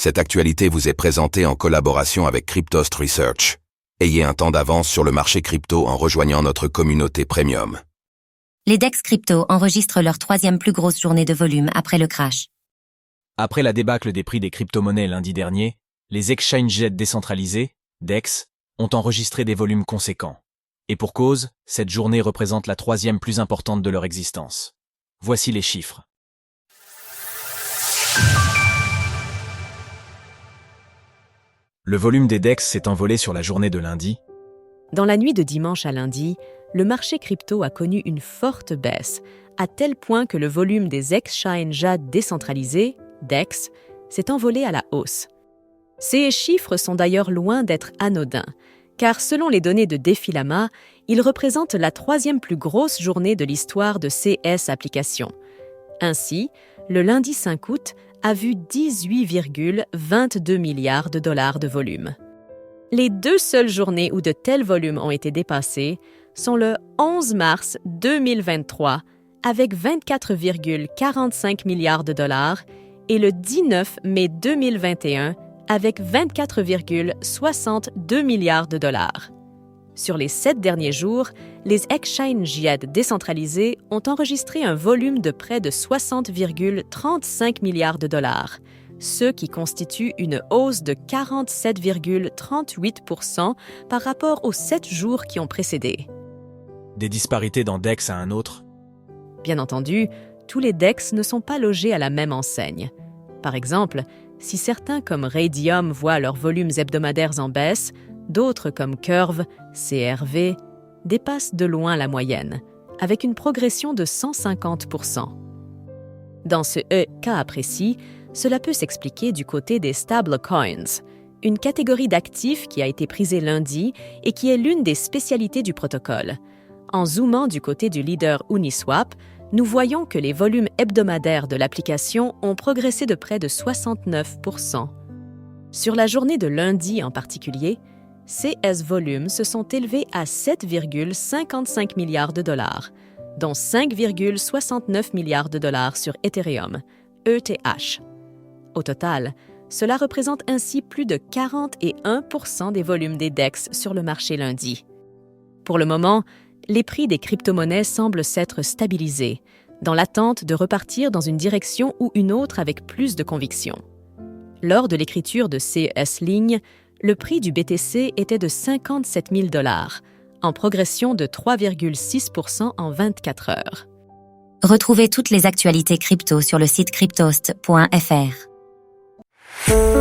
Cette actualité vous est présentée en collaboration avec Cryptost Research. Ayez un temps d'avance sur le marché crypto en rejoignant notre communauté premium. Les DEX crypto enregistrent leur troisième plus grosse journée de volume après le crash. Après la débâcle des prix des crypto-monnaies lundi dernier, les exchanges décentralisés, DEX, ont enregistré des volumes conséquents. Et pour cause, cette journée représente la troisième plus importante de leur existence. Voici les chiffres. Le volume des DEX s'est envolé sur la journée de lundi. Dans la nuit de dimanche à lundi, le marché crypto a connu une forte baisse, à tel point que le volume des exchanges décentralisés, DEX, s'est envolé à la hausse. Ces chiffres sont d'ailleurs loin d'être anodins, car selon les données de Defilama, ils représentent la troisième plus grosse journée de l'histoire de CS Applications. Ainsi, le lundi 5 août a vu 18,22 milliards de dollars de volume. Les deux seules journées où de tels volumes ont été dépassés sont le 11 mars 2023 avec 24,45 milliards de dollars et le 19 mai 2021 avec 24,62 milliards de dollars. Sur les 7 derniers jours, les exchanges décentralisés ont enregistré un volume de près de 60,35 milliards de dollars, ce qui constitue une hausse de 47,38% par rapport aux 7 jours qui ont précédé. Des disparités d'un DEX à un autre. Bien entendu, tous les DEX ne sont pas logés à la même enseigne. Par exemple, si certains comme Raydium voient leurs volumes hebdomadaires en baisse, d'autres comme Curve, CRV, dépassent de loin la moyenne, avec une progression de 150%. Dans ce cas précis, cela peut s'expliquer du côté des stablecoins, une catégorie d'actifs qui a été prisée lundi et qui est l'une des spécialités du protocole. En zoomant du côté du leader Uniswap, nous voyons que les volumes hebdomadaires de l'application ont progressé de près de 69%. Sur la journée de lundi en particulier, CS volumes se sont élevés à 7,55 milliards de dollars, dont 5,69 milliards de dollars sur Ethereum, ETH. Au total, cela représente ainsi plus de 41% des volumes des DEX sur le marché lundi. Pour le moment, les prix des crypto-monnaies semblent s'être stabilisés, dans l'attente de repartir dans une direction ou une autre avec plus de conviction. Lors de l'écriture de CS Ligne, le prix du BTC était de 57 000 $, en progression de 3,6% en 24 heures. Retrouvez toutes les actualités crypto sur le site cryptost.fr.